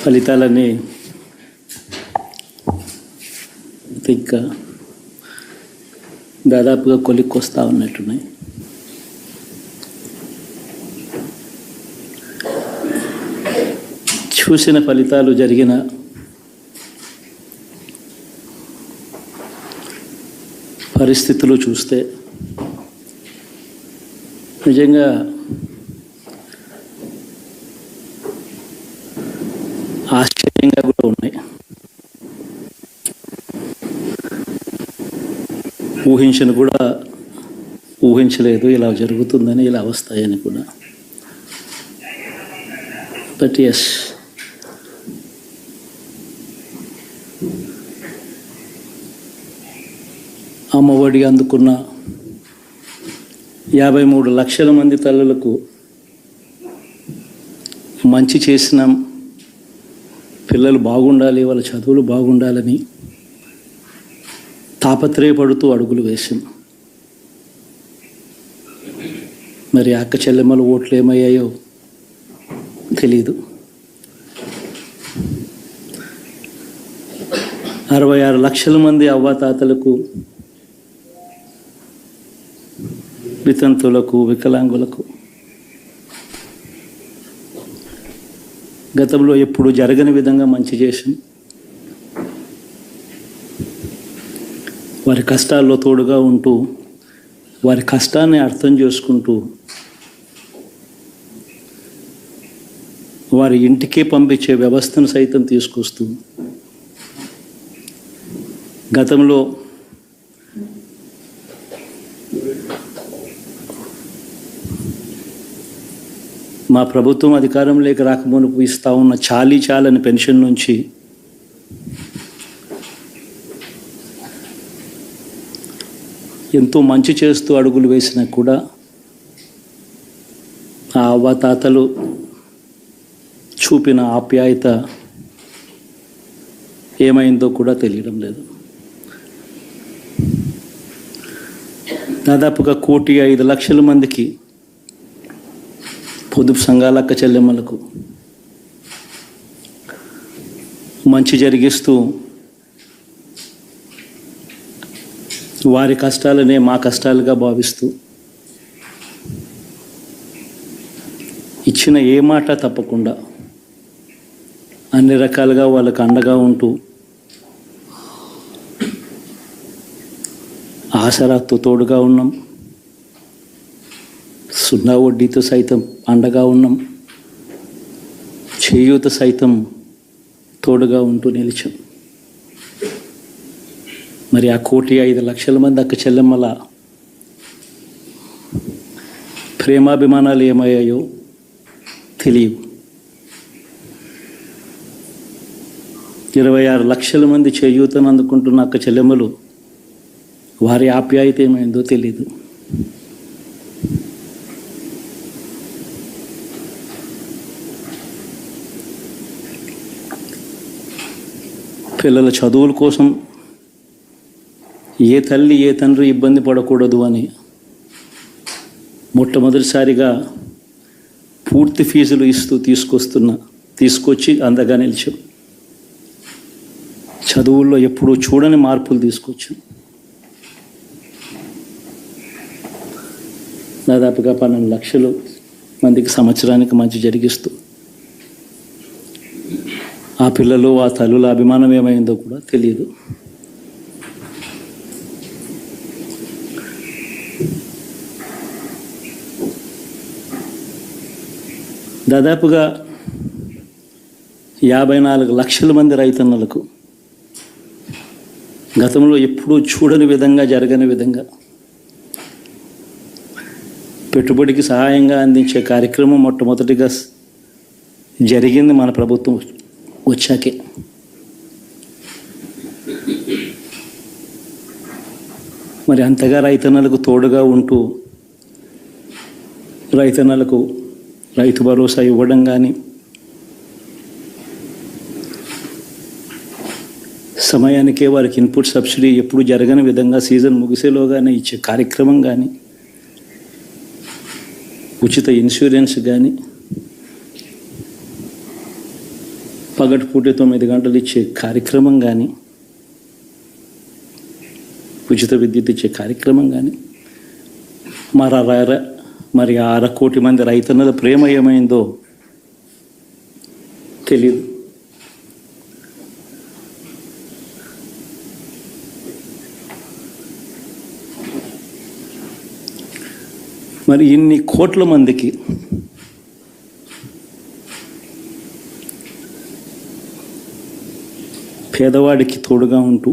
ఫలితాలన్నీ ఇంకా దాదాపుగా కొలిక్కొస్తా ఉన్నట్టున్నాయి. చూసిన ఫలితాలు జరిగిన పరిస్థితులు చూస్తే నిజంగా ఆశ్చర్యంగా కూడా ఉన్నాయి. ఊహించలేదు ఇలా జరుగుతుందని, ఇలా వస్తాయని కూడా. బట్ ఎస్, అమ్మఒడి అందుకున్న 53 లక్షల మంది తల్లులకు మంచి చేసిన, పిల్లలు బాగుండాలి, వాళ్ళ చదువులు బాగుండాలని తాపత్రయపడుతూ అడుగులు వేసింది. మరి అక్క చెల్లెమ్మల ఓట్లు ఏమయ్యాయో తెలీదు. 66 లక్షల మంది అవ్వాతాతలకు, వితంతులకు, వికలాంగులకు గతంలో ఎప్పుడు జరగని విధంగా మంచి చేసింది. వారి కష్టాల్లో తోడుగా ఉంటూ, వారి కష్టాన్ని అర్థం చేసుకుంటూ, వారి ఇంటికే పంపించే వ్యవస్థను సైతం తీసుకొస్తూ, గతంలో మా ప్రభుత్వం అధికారంలోకి రాకమునుపు ఇస్తూ ఉన్న చాలని పెన్షన్ నుంచి ఎంతో మంచి చేస్తూ అడుగులు వేసినా కూడా ఆ అవ్వాతాతలు చూపిన ఆప్యాయత ఏమైందో కూడా తెలియడం లేదు. దాదాపుగా 1,05,00,000 మందికి, పొదుపు సంఘాల అక్క చెల్లెమ్మలకు మంచి జరిగిస్తూ, వారి కష్టాలనే మా కష్టాలుగా భావిస్తూ, ఇచ్చిన ఏ మాట తప్పకుండా అన్ని రకాలుగా వాళ్ళకు అండగా ఉంటూ, ఆసరాతో తోడుగా ఉన్నాం, 0 వడ్డీతో సైతం అండగా ఉన్నాం, చేయూత సైతం తోడుగా ఉంటూ నిలిచాం. మరి ఆ 1,05,00,000 మంది అక్క చెల్లెమ్మల ప్రేమాభిమానాలు ఏమయ్యాయో తెలియవు. 26 లక్షల మంది చేయూతను అందుకుంటున్న అక్క చెల్లెమ్మలు, వారి ఆప్యాయత ఏమైందో తెలీదు. పిల్లల చదువుల కోసం ఏ తల్లి ఏ తండ్రి ఇబ్బంది పడకూడదు అని మొట్టమొదటిసారిగా పూర్తి ఫీజులు ఇస్తూ తీసుకొచ్చి అందగా నిలిచాం. చదువుల్లో ఎప్పుడూ చూడని మార్పులు తీసుకొచ్చాం. దాదాపుగా 12 లక్షల మందికి సంవత్సరానికి మంచి జరిగిస్తూ, ఆ పిల్లలు, ఆ తల్లుల అభిమానం ఏమైందో కూడా తెలియదు. దాదాపుగా 54 లక్షల మంది రైతన్నలకు గతంలో ఎప్పుడూ చూడని విధంగా, జరగని విధంగా పెట్టుబడికి సహాయంగా అందించే కార్యక్రమం మొట్టమొదటిగా జరిగింది మన ప్రభుత్వం వచ్చాకే. మరి అంతగా రైతన్నలకు తోడుగా ఉంటూ, రైతన్నలకు రైతు భరోసా ఇవ్వడం కానీ, సమయానికే వారికి ఇన్పుట్ సబ్సిడీ ఎప్పుడు జరగని విధంగా సీజన్ ముగిసేలోగానే ఇచ్చే కార్యక్రమం కానీ, ఉచిత ఇన్సూరెన్స్ కానీ, పగటిపూట 9 గంటలు ఇచ్చే కార్యక్రమం కానీ, ఉచిత విద్యుత్ ఇచ్చే కార్యక్రమం కానీ, మరి 1/2 కోటి మంది రైతన్నల ప్రేమ ఏమైందో తెలియదు. మరి ఇన్ని కోట్ల మందికి పేదవాడికి తోడుగా ఉంటూ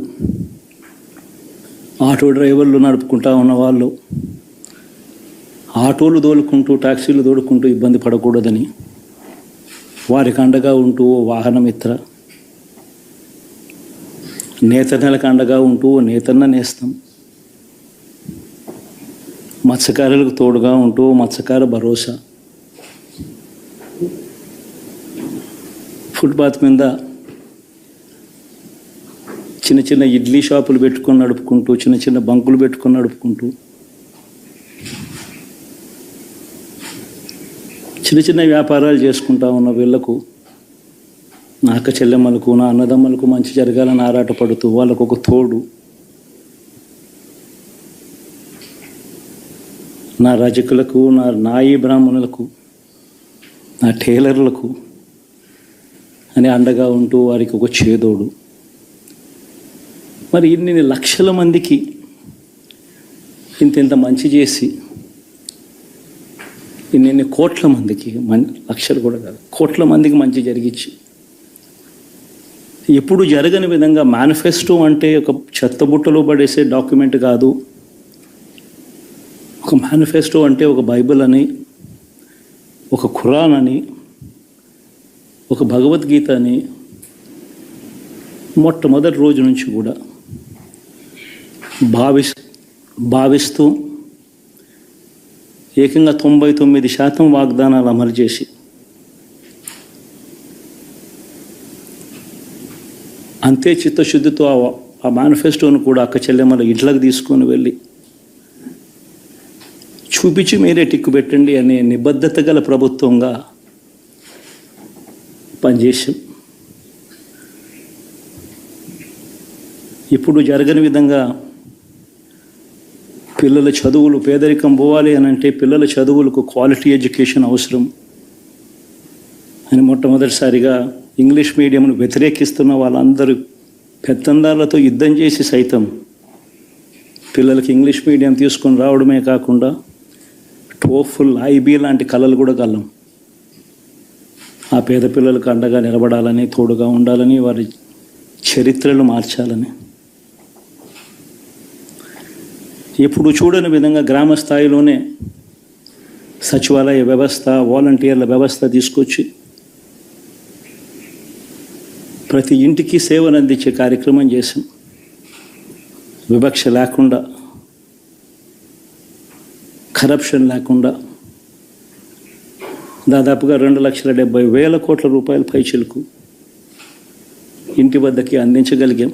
ఆటో డ్రైవర్లు నడుపుకుంటా ఉన్న వాళ్ళు ఆటోలు తోలుకుంటూ టాక్సీలు తోలుకుంటూ ఇబ్బంది పడకూడదని వారికి అండగా ఉంటూ వాహనమిత్ర, నేతన్నలకు అండగా ఉంటూ నేతన్న నేస్తం, మత్స్యకారులకు తోడుగా ఉంటూ మత్స్యకార భరోసా, ఫుట్పాత్ మీద చిన్న చిన్న ఇడ్లీ షాపులు పెట్టుకొని నడుపుకుంటూ, చిన్న చిన్న బంకులు పెట్టుకొని నడుపుకుంటూ, చిన్న చిన్న వ్యాపారాలు చేసుకుంటా ఉన్న వీళ్లకు, నా అక్క చెల్లెమ్మలకు, నా అన్నదమ్మలకు మంచి జరగాలని ఆరాటపడుతూ వాళ్ళకు ఒక తోడు, నా రజకులకు, నా నాయి బ్రాహ్మణులకు, నా టైలర్లకు అని అండగా ఉంటూ వారికి ఒక చేదోడు. మరి ఇన్ని లక్షల మందికి ఇంత మంచి చేసి, ఇన్ని కోట్ల మందికి, లక్షలు కూడా కాదు, కోట్ల మందికి మంచి జరిగించి, ఎప్పుడు జరగని విధంగా మేనిఫెస్టో అంటే ఒక చెత్తబుట్టలో పడేసే డాక్యుమెంట్ కాదు. ఒక మేనిఫెస్టో అంటే ఒక బైబిల్ అని, ఒక ఖురాన్ అని, ఒక భగవద్గీత అని మొట్టమొదటి రోజు నుంచి కూడా భావిస్తూ ఏకంగా 99% వాగ్దానాలు అమలు చేసి అంతే చిత్తశుద్ధితో ఆ మేనిఫెస్టోను కూడా అక్క చెల్లెమ్మల ఇంట్లోకి తీసుకొని వెళ్ళి చూపించి మీరే టిక్కు పెట్టండి అనే నిబద్ధత గల ప్రభుత్వంగా పనిచేసాం. ఇప్పుడు జరగని విధంగా పిల్లల చదువులు, పేదరికం పోవాలి అని అంటే పిల్లల చదువులకు క్వాలిటీ ఎడ్యుకేషన్ అవసరం అని మొట్టమొదటిసారిగా ఇంగ్లీష్ మీడియంను వ్యతిరేకిస్తున్న వాళ్ళందరూ పెత్తందారులతో యుద్ధం చేసి సైతం పిల్లలకి ఇంగ్లీష్ మీడియం తీసుకొని రావడమే కాకుండా టోఫుల్, ఐబీ లాంటి కళలు కూడా కలం. ఆ పేద పిల్లలకు అండగా నిలబడాలని, తోడుగా ఉండాలని, వారి చరిత్రలు మార్చాలని, ఎప్పుడు చూడని విధంగా గ్రామ స్థాయిలోనే సచివాలయ వ్యవస్థ, వాలంటీర్ల వ్యవస్థ తీసుకొచ్చి ప్రతి ఇంటికి సేవను అందించే కార్యక్రమం చేశాం. వివక్ష లేకుండా, కరప్షన్ లేకుండా దాదాపుగా 2,70,000 కోట్ల రూపాయల పైచిలకు ఇంటి వద్దకి అందించగలిగాం.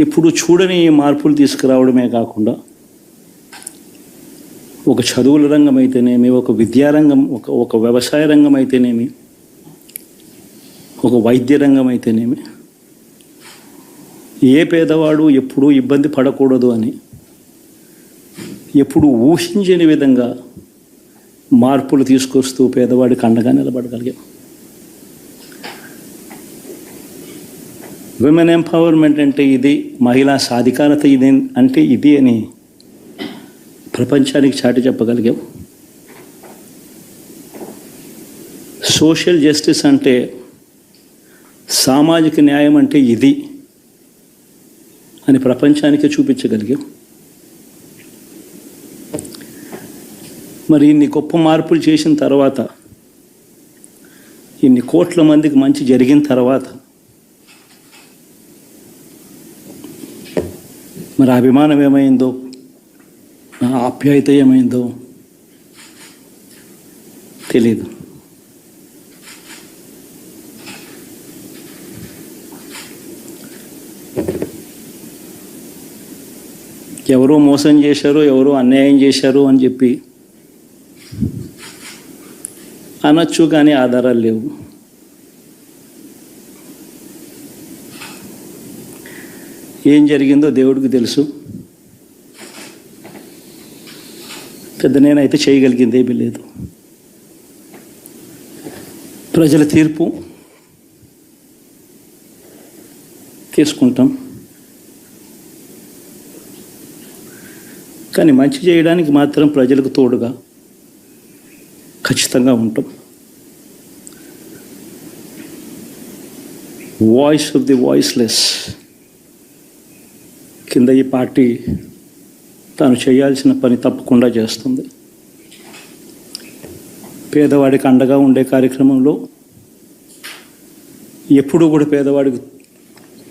ఇప్పుడు చూడని మార్పులు తీసుకురావడమే కాకుండా ఒక చదువుల రంగం అయితేనేమి, ఒక విద్యారంగం, ఒక వ్యవసాయ రంగం అయితేనేమి, ఒక వైద్య రంగం అయితేనేమి, ఏ పేదవాడు ఎప్పుడూ ఇబ్బంది పడకూడదు అని ఎప్పుడు ఊహించని విధంగా మార్పులు తీసుకొస్తూ పేదవాడికి అండగా నిలబడగలిగాం. విమెన్ ఎంపవర్మెంట్ అంటే ఇది, మహిళా సాధికారత ఇది అంటే ఇది అని ప్రపంచానికి చాటి చెప్పగలిగాం. సోషల్ జస్టిస్ అంటే, సామాజిక న్యాయం అంటే ఇది అని ప్రపంచానికి చూపించగలిగాం. మరి ఇన్ని గొప్ప మార్పులు చేసిన తర్వాత, ఇన్ని కోట్ల మందికి మంచి జరిగిన తర్వాత మరి అభిమానం ఏమైందో, నా ఆప్యాయత ఏమైందో తెలీదు. ఎవరో మోసం చేశారో, ఎవరో అన్యాయం చేశారో అని చెప్పి అనొచ్చు, కానీ ఆధారాలు లేవు. ఏం జరిగిందో దేవుడికి తెలుసు. పెద్ద నేనైతే చేయగలిగింది ఏమీ లేదు. ప్రజల తీర్పు తీసుకుంటాం, కానీ మంచి చేయడానికి మాత్రం ప్రజలకు తోడుగా ఖచ్చితంగా ఉంటాం. వాయిస్ ఆఫ్ ది వాయిస్లెస్ కింద ఈ పార్టీ తాను చేయాల్సిన పని తప్పకుండా చేస్తుంది. పేదవాడికి అండగా ఉండే కార్యక్రమంలో ఎప్పుడూ కూడా పేదవాడికి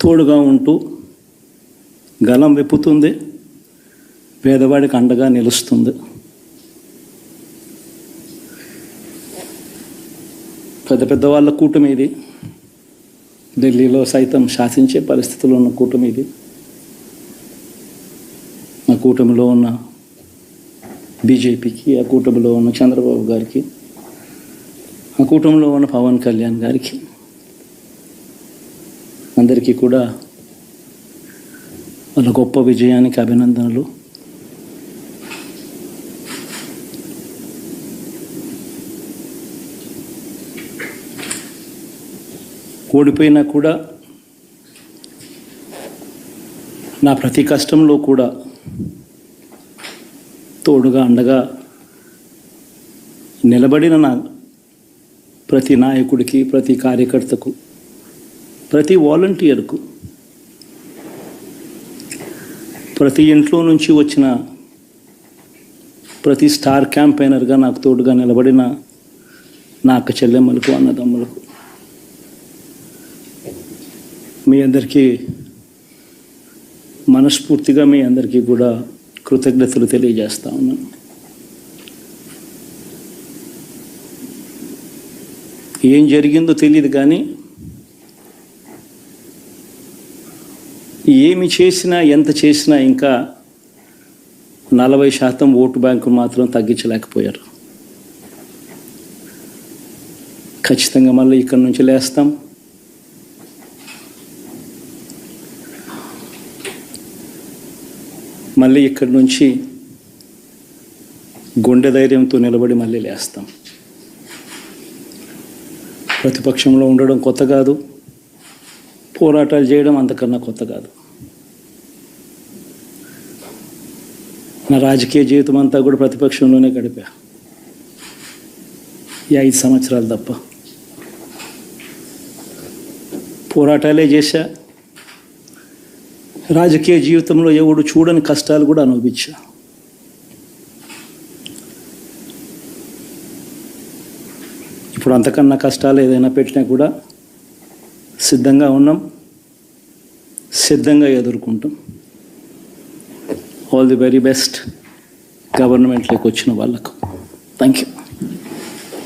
తోడుగా ఉంటూ గలం విప్పుతుంది, పేదవాడికి అండగా నిలుస్తుంది. పెద్ద పెద్ద వాళ్ళ కూటమి ఇది, ఢిల్లీలో సైతం శాసించే పరిస్థితుల్లో ఉన్న కూటమి ఇది. ఆ కూటమిలో ఉన్న బీజేపీకి, ఆ కూటమిలో ఉన్న చంద్రబాబు గారికి, ఆ కూటమిలో ఉన్న పవన్ కళ్యాణ్ గారికి, అందరికీ కూడా వాళ్ళ గొప్ప విజయానికి అభినందనలు. ఓడిపోయినా కూడా నా ప్రతి కష్టంలో కూడా తోడుగా అండగా నిలబడిన నా ప్రతి నాయకుడికి, ప్రతి కార్యకర్తకు, ప్రతి వాలంటీర్కు, ప్రతి ఇంట్లో నుంచి వచ్చిన ప్రతి స్టార్ క్యాంపెయినర్గా నాకు తోడుగా నిలబడిన నా అక్క చెల్లెమ్మలకు, అన్నదమ్ములకు, మీ అందరికీ మనస్ఫూర్తిగా మీ అందరికీ కూడా కృతజ్ఞతలు తెలియజేస్తా ఉన్నాను. ఏం జరిగిందో తెలియదు, కానీ ఏమి చేసినా, ఎంత చేసినా ఇంకా 40% ఓటు బ్యాంకు మాత్రం తగ్గించలేకపోయారు. ఖచ్చితంగా మళ్ళీ ఇక్కడి నుంచి లేస్తాం. మళ్ళీ ఇక్కడి నుంచి గుండె ధైర్యంతో నిలబడి మళ్ళీ లేస్తాం. ప్రతిపక్షంలో ఉండడం కొత్త కాదు, పోరాటాలు చేయడం అంతకన్నా కొత్త కాదు. నా రాజకీయ జీవితం అంతా కూడా ప్రతిపక్షంలోనే గడిపా, ఈ 5 సంవత్సరాలు తప్ప. పోరాటాలే చేశా. రాజకీయ జీవితంలో ఎవడు చూడని కష్టాలు కూడా అనుభవించా. ఇప్పుడు అంతకన్నా కష్టాలు ఏదైనా పెట్టినా కూడా సిద్ధంగా ఉన్నాం, సిద్ధంగా ఎదుర్కొంటాం. ఆల్ ది వెరీ బెస్ట్ గవర్నమెంట్లోకి వచ్చిన వాళ్ళకు. Thank you.